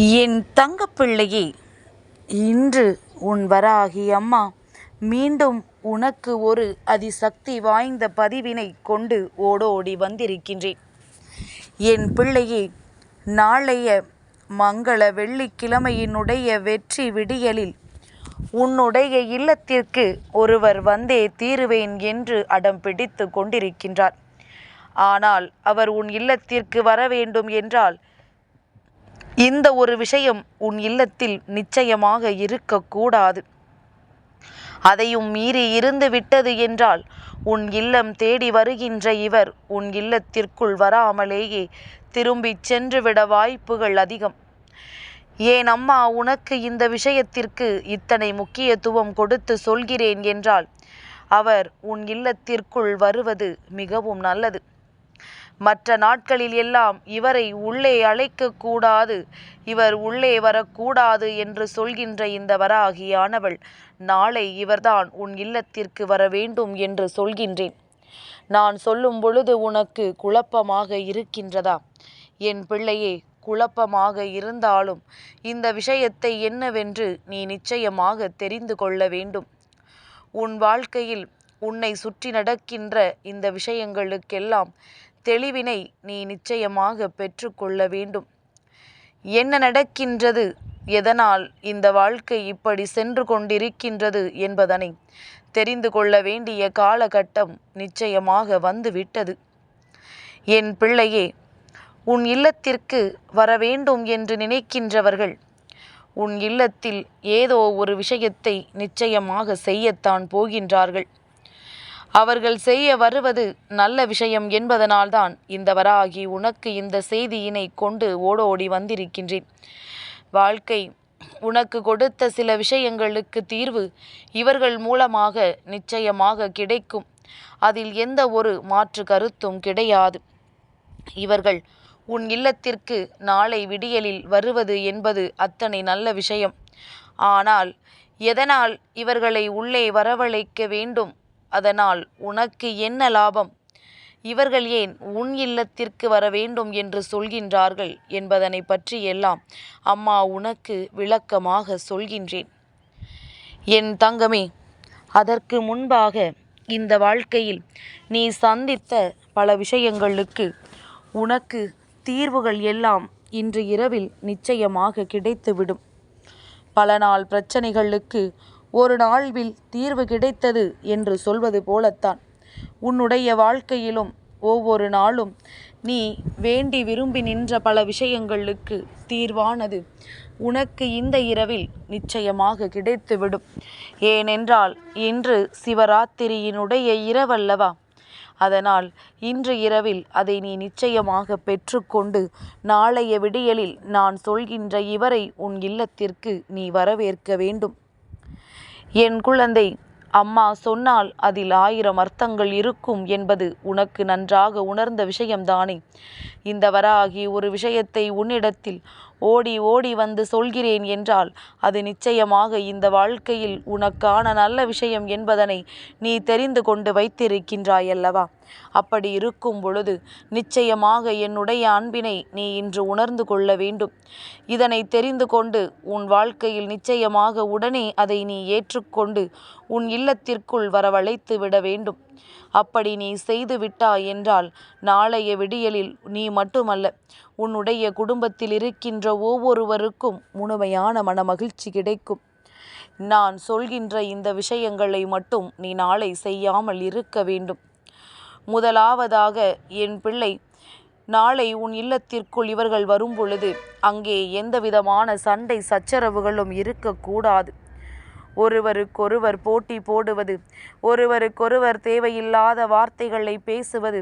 என் தங்கப்பிள்ளையே, இன்று உன் வராகி அம்மா மீண்டும் உனக்கு ஒரு அதிசக்தி வாய்ந்த பதிவினை கொண்டு ஓடோடி வந்திருக்கின்றேன். என் பிள்ளையே, நாளைய மங்கள வெள்ளிக்கிழமையினுடைய வெற்றி விடியலில் உன்னுடைய இல்லத்திற்கு ஒருவர் வந்தே தீருவேன் என்று அடம் பிடித்து கொண்டிருக்கின்றார். ஆனால் அவர் உன் இல்லத்திற்கு வர வேண்டும் என்றால் இந்த ஒரு விஷயம் உன் இல்லத்தில் நிச்சயமாக இருக்கக்கூடாது. அதையும் மீறி இருந்து விட்டது என்றால் உன் இல்லம் தேடி வருகின்ற இவர் உன் இல்லத்திற்குள் வராமலேயே திரும்பி சென்றுவிட வாய்ப்புகள் அதிகம். ஏன் அம்மா உனக்கு இந்த விஷயத்திற்கு இத்தனை முக்கியத்துவம் கொடுத்து சொல்கிறேன் என்றால், அவர் உன் இல்லத்திற்குள் வருவது மிகவும் நல்லது. மற்ற நாட்களில் எல்லாம் இவரை உள்ளே அழைக்கக்கூடாது, இவர் உள்ளே வரக்கூடாது என்று சொல்கின்ற இந்த வராகியானவள் நாளை இவர்தான் உன் இல்லத்திற்கு வர வேண்டும் என்று சொல்கின்றேன். நான் சொல்லும் பொழுது உனக்கு குழப்பமாக இருக்கின்றதா? என் பிள்ளையே, குழப்பமாக இருந்தாலும் இந்த விஷயத்தை என்னவென்று நீ நிச்சயமாக தெரிந்து கொள்ள வேண்டும். உன் வாழ்க்கையில் உன்னை சுற்றி நடக்கின்ற இந்த விஷயங்களுக்கெல்லாம் தெளிவினை நீ நிச்சயமாக பெற்றுக்கொள்ள வேண்டும். என்ன நடக்கின்றது, எதனால் இந்த வாழ்க்கை இப்படி சென்று கொண்டிருக்கின்றது என்பதனை தெரிந்து கொள்ள வேண்டிய காலகட்டம் நிச்சயமாக வந்துவிட்டது. என் பிள்ளையே, உன் இல்லத்திற்கு வர வேண்டும் என்று நினைக்கின்றவர்கள் உன் இல்லத்தில் ஏதோ ஒரு விஷயத்தை நிச்சயமாக செய்யத்தான் போகின்றார்கள். அவர்கள் செய்ய வருவது நல்ல விஷயம் என்பதனால்தான் இந்த வராகி உனக்கு இந்த செய்தியினை கொண்டு ஓடோடி வந்திருக்கின்றேன். வாழ்க்கை உனக்கு கொடுத்த சில விஷயங்களுக்கு தீர்வு இவர்கள் மூலமாக நிச்சயமாக கிடைக்கும். அதில் எந்த ஒரு மாற்று கருத்தும் கிடையாது. இவர்கள் உன் இல்லத்திற்கு நாளை விடியலில் வருவது என்பது அத்தனை நல்ல விஷயம். ஆனால் எதனால் இவர்களை உள்ளே வரவழைக்க வேண்டும்? அதனால் உனக்கு என்ன லாபம்? இவர்கள் ஏன் உன் இல்லத்திற்கு வர வேண்டும் என்று சொல்கின்றார்கள் என்பதனை பற்றி எல்லாம் அம்மா உனக்கு விளக்கமாக சொல்கின்றேன். என் தங்கமே, அதற்கு முன்பாக இந்த வாழ்க்கையில் நீ சந்தித்த பல விஷயங்களுக்கு உனக்கு தீர்வுகள் எல்லாம் இன்று இரவில் நிச்சயமாக கிடைத்துவிடும். பல நாள் பிரச்சனைகளுக்கு ஒரு நாள்வில் தீர்வு கிடைத்தது என்று சொல்வது போலத்தான் உன்னுடைய வாழ்க்கையிலும் ஒவ்வொரு நாளும் நீ வேண்டி விரும்பி நின்ற பல விஷயங்களுக்கு தீர்வானது உனக்கு இந்த இரவில் நிச்சயமாக கிடைத்துவிடும். ஏனென்றால் இன்று சிவராத்திரியினுடைய இரவல்லவா? அதனால் இன்று இரவில் அதை நீ நிச்சயமாக பெற்றுக்கொண்டு நாளைய விடியலில் நான் சொல்கின்ற இவரை உன் இல்லத்திற்கு நீ வரவேற்க வேண்டும். என் குழந்தை, அம்மா சொன்னால் அதில் 1000 அர்த்தங்கள் இருக்கும் என்பது உனக்கு நன்றாக உணர்ந்த விஷயம்தானே. இந்த வராகி ஒரு விஷயத்தை உன்னிடத்தில் ஓடி ஓடி வந்து சொல்கிறேன் என்றால் அது நிச்சயமாக இந்த வாழ்க்கையில் உனக்கான நல்ல விஷயம் என்பதனை நீ தெரிந்து கொண்டு வைத்திருக்கின்றாயல்லவா? அப்படி இருக்கும் பொழுது நிச்சயமாக என்னுடைய அன்பினை நீ இன்று உணர்ந்து கொள்ள வேண்டும். இதனை தெரிந்து கொண்டு உன் வாழ்க்கையில் நிச்சயமாக உடனே அதை நீ ஏற்றுக்கொண்டு உன் இல்லத்திற்குள் வரவழைத்து விட வேண்டும். அப்படி நீ செய்து விட்டாய் என்றால் நாளைய விடியலில் நீ மட்டுமல்ல, உன்னுடைய குடும்பத்தில் இருக்கின்ற ஒவ்வொருவருக்கும் முழுமையான மனமகிழ்ச்சி கிடைக்கும். நான் சொல்கின்ற இந்த விஷயங்களை மட்டும் நீ நாளை செய்யாமல் இருக்க வேண்டும். முதலாவதாக என் பிள்ளை, நாளை உன் இல்லத்திற்குள் இவர்கள் வரும் பொழுது அங்கே எந்த விதமான சண்டை சச்சரவுகளும் இருக்கக்கூடாது. ஒருவருக்கொருவர் போட்டி போடுவது, ஒருவருக்கொருவர் தேவையில்லாத வார்த்தைகளை பேசுவது,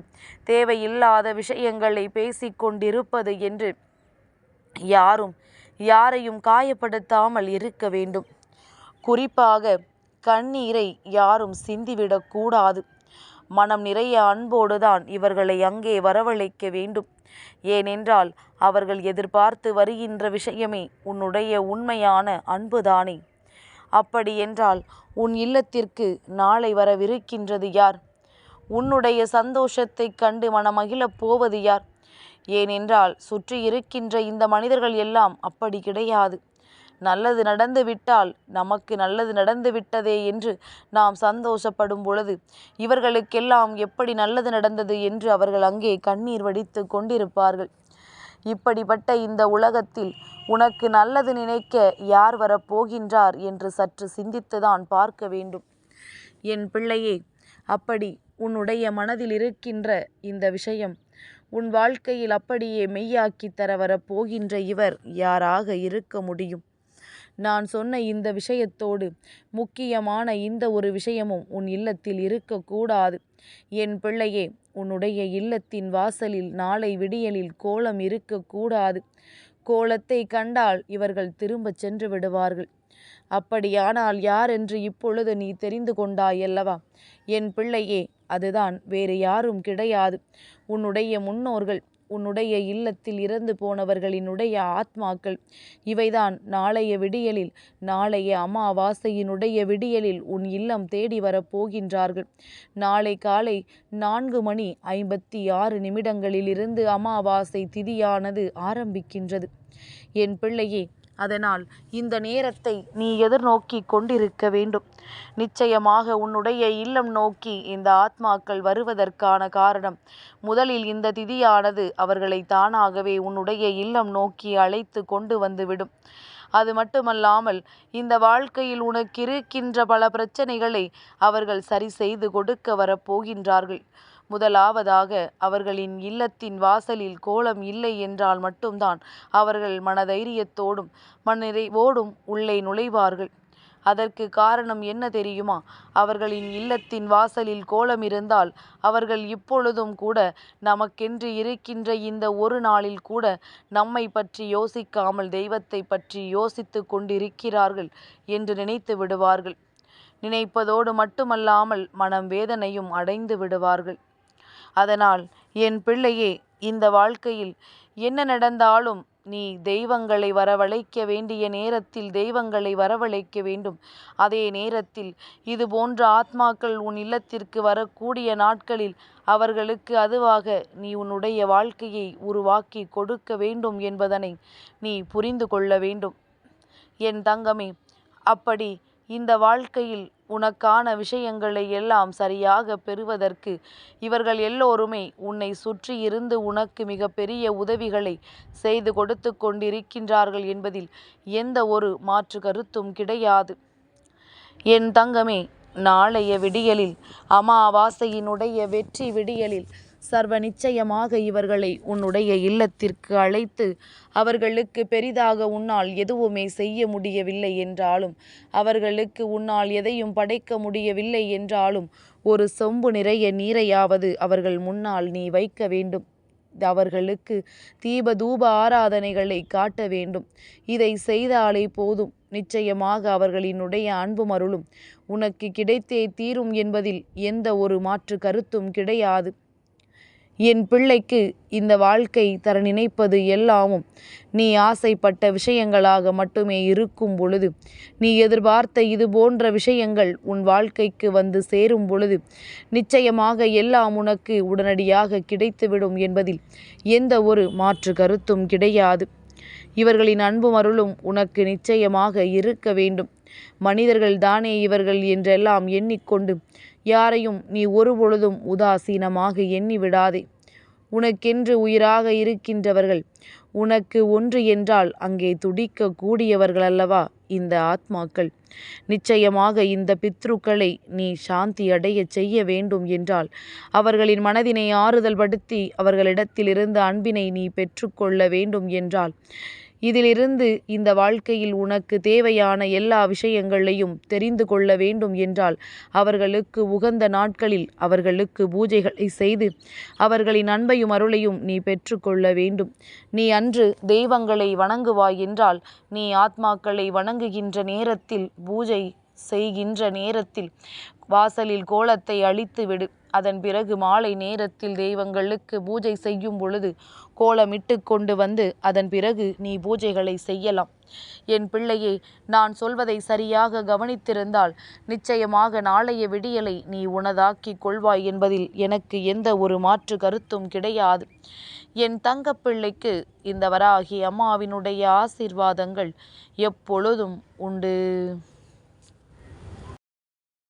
தேவையில்லாத விஷயங்களை பேசிக்கொண்டிருப்பது என்று யாரும் யாரையும் காயப்படுத்தாமல் இருக்க வேண்டும். குறிப்பாக கண்ணீரை யாரும் சிந்திவிடக்கூடாது. மனம் நிறைய அன்போடுதான் இவர்களை அங்கே வரவழைக்க வேண்டும். ஏனென்றால் அவர்கள் எதிர்பார்த்து வருகின்ற விஷயமே உன்னுடைய உண்மையான அன்புதானே. அப்படி என்றால் உன் இல்லத்திற்கு நாளை வரவிருக்கின்றது யார்? உன்னுடைய சந்தோஷத்தை கண்டு மனமகிழப் போவது யார்? ஏனென்றால் சுற்றி இருக்கின்ற இந்த மனிதர்கள் எல்லாம் அப்படி கிடையாது. நல்லது நடந்து விட்டால் நமக்கு நல்லது நடந்து விட்டதே என்று நாம் சந்தோஷப்படும் பொழுது இவர்களுக்கெல்லாம் எப்படி நல்லது நடந்தது என்று அவர்கள் அங்கே கண்ணீர் வடித்து கொண்டிருப்பார்கள். இப்படிப்பட்ட இந்த உலகத்தில் உனக்கு நல்லது நினைக்க யார் வரப்போகின்றார் என்று சற்று சிந்தித்துதான் பார்க்க வேண்டும். என் பிள்ளையே, அப்படி உன்னுடைய மனதில் இருக்கின்ற இந்த விஷயம் உன் வாழ்க்கையில் அப்படியே மெய்யாக்கி தர வரப்போகின்ற இவர் யாராக இருக்க முடியும்? நான் சொன்ன இந்த விஷயத்தோடு முக்கியமான இந்த ஒரு விஷயமும் உன் இல்லத்தில் இருக்கக்கூடாது. என் பிள்ளையே, உன்னுடைய இல்லத்தின் வாசலில் நாளை விடியலில் கோலம் இருக்கக்கூடாது. கோலத்தை கண்டால் இவர்கள் திரும்பச் சென்று விடுவார்கள். அப்படியானால் யார் என்று இப்பொழுது நீ தெரிந்து கொண்டாயல்லவா? என் பிள்ளையே, அதுதான் வேறு யாரும் கிடையாது. உன்னுடைய முன்னோர்கள், உன்னுடைய இல்லத்தில் இறந்து போனவர்களினுடைய ஆத்மாக்கள். இவைதான் நாளைய விடியலில், நாளைய அமாவாசையினுடைய விடியலில் உன் இல்லம் தேடி வரப்போகின்றார்கள். நாளை காலை 4:56 அமாவாசை திதியானது ஆரம்பிக்கின்றது. என் பிள்ளையே, அதனால் இந்த நேரத்தை நீ எதிர்நோக்கி கொண்டிருக்க வேண்டும். நிச்சயமாக உன்னுடைய இல்லம் நோக்கி இந்த ஆத்மாக்கள் வருவதற்கான காரணம், முதலில் இந்த திதியானது அவர்களை தானாகவே உன்னுடைய இல்லம் நோக்கி அழைத்து கொண்டு வந்துவிடும். அது மட்டுமல்லாமல் இந்த வாழ்க்கையில் உனக்கு இருக்கின்ற பல பிரச்சனைகளை அவர்கள் சரி செய்து கொடுக்க வரப்போகின்றார்கள். முதலாவதாக, அவர்களின் இல்லத்தின் வாசலில் கோலம் இல்லை என்றால் மட்டும்தான் அவர்கள் மனதைரியத்தோடும் மனநிறைவோடும் உள்ளே நுழைவார்கள். அதற்கு காரணம் என்ன தெரியுமா? அவர்களின் இல்லத்தின் வாசலில் கோலம் இருந்தால் அவர்கள் இப்பொழுதும் கூட நமக்கென்று இருக்கின்ற இந்த ஒரு நாளில் கூட நம்மை பற்றி யோசிக்காமல் தெய்வத்தை பற்றி யோசித்து கொண்டிருக்கிறார்கள் என்று நினைத்து விடுவார்கள். நினைப்பதோடு மட்டுமல்லாமல் மனம் வேதனையும் அடைந்து விடுவார்கள். அதனால் என் பிள்ளையே, இந்த வாழ்க்கையில் என்ன நடந்தாலும் நீ தெய்வங்களை வரவழைக்க வேண்டிய நேரத்தில் தெய்வங்களை வரவழைக்க வேண்டும். அதே நேரத்தில் இது போன்ற ஆத்மாக்கள் உன் இல்லத்திற்கு வரக்கூடிய நாட்களில் அவர்களுக்கு அதுவாக நீ உன்னுடைய வாழ்க்கையை உருவாக்கி கொடுக்க வேண்டும் என்பதனை நீ புரிந்து கொள்ள வேண்டும். என் தங்கமே, அப்படி இந்த வாழ்க்கையில் உனக்கான விஷயங்களை எல்லாம் சரியாக பெறுவதற்கு இவர்கள் எல்லோருமே உன்னை சுற்றி இருந்து உனக்கு மிக பெரிய உதவிகளை செய்து கொடுத்து கொண்டிருக்கின்றார்கள் என்பதில் எந்த ஒரு மாற்று கருத்தும் கிடையாது. என் தங்கமே, நாளைய விடியலில், அமாவாசையினுடைய வெற்றி விடியலில் சர்வ நிச்சயமாக இவர்களை உன்னுடைய இல்லத்திற்கு அழைத்து அவர்களுக்கு பெரிதாக உன்னால் எதுவுமே செய்ய முடியவில்லை என்றாலும், அவர்களுக்கு உன்னால் எதையும் படைக்க முடியவில்லை என்றாலும், ஒரு சொம்பு நிறைய நீரையாவது அவர்கள் முன்னால் நீ வைக்க வேண்டும். அவர்களுக்கு தீப தூப ஆராதனைகளை காட்ட வேண்டும். இதை செய்தாலே போதும். நிச்சயமாக அவர்களினுடைய அன்பும் அருளும் உனக்கு கிடைத்தே தீரும் என்பதில் எந்த ஒரு மாற்று கருத்தும் கிடையாது. என் பிள்ளைக்கு இந்த வாழ்க்கை தர நினைப்பது எல்லாமும் நீ ஆசைப்பட்ட விஷயங்களாக மட்டுமே இருக்கும் பொழுது, நீ எதிர்பார்த்த இது போன்ற விஷயங்கள் உன் வாழ்க்கைக்கு வந்து சேரும் பொழுது நிச்சயமாக எல்லாம் உனக்கு உடனடியாக கிடைத்துவிடும் என்பதில் எந்த ஒரு மாற்று கருத்தும் கிடையாது. இவர்களின் அன்பும் அருளும் உனக்கு நிச்சயமாக இருக்க வேண்டும். மனிதர்கள் தானே இவர்கள் என்றெல்லாம் எண்ணிக்கொண்டு யாரையும் நீ ஒரு பொழுதும் உதாசீனமாக எண்ணி விடாதே. உனக்கென்று உயிராக இருக்கின்றவர்கள், உனக்கு ஒன்று என்றால் அங்கே துடிக்க கூடியவர்கள் அல்லவா இந்த ஆத்மாக்கள். நிச்சயமாக இந்த பித்ருக்களை நீ சாந்தி அடைய செய்ய வேண்டும் என்றால், அவர்களின் மனதினை ஆறுதல் படுத்தி அவர்களிடத்திலிருந்து அன்பினை நீ பெற்றுக்கொள்ள வேண்டும் என்றால், இதிலிருந்து இந்த வாழ்க்கையில் உனக்கு தேவையான எல்லா விஷயங்களையும் தெரிந்து கொள்ள வேண்டும் என்றால், அவர்களுக்கு உகந்த நாட்களில் அவர்களுக்கு பூஜைகளை செய்து அவர்களின் அன்பையும் அருளையும் நீ பெற்றுக்கொள்ள வேண்டும். நீ அன்று தெய்வங்களை வணங்குவாய் என்றால், நீ ஆத்மாக்களை வணங்குகின்ற நேரத்தில், பூஜை செய்கின்ற நேரத்தில் வாசலில் கோலத்தை அழித்து விடு. அதன் பிறகு மாலை நேரத்தில் தெய்வங்களுக்கு பூஜை செய்யும் பொழுது கோலமிட்டு கொண்டு வந்து அதன் பிறகு நீ பூஜைகளை செய்யலாம். என் பிள்ளையே, நான் சொல்வதை சரியாக கவனித்திருந்தால் நிச்சயமாக நாளைய விடியலை நீ உனதாக்கிக் கொள்வாய் என்பதில் எனக்கு எந்த ஒரு மாற்று கருத்தும் கிடையாது. என் தங்கப்பிள்ளைக்கு இந்த வராகி அம்மாவினுடைய ஆசீர்வாதங்கள் எப்பொழுதும் உண்டு.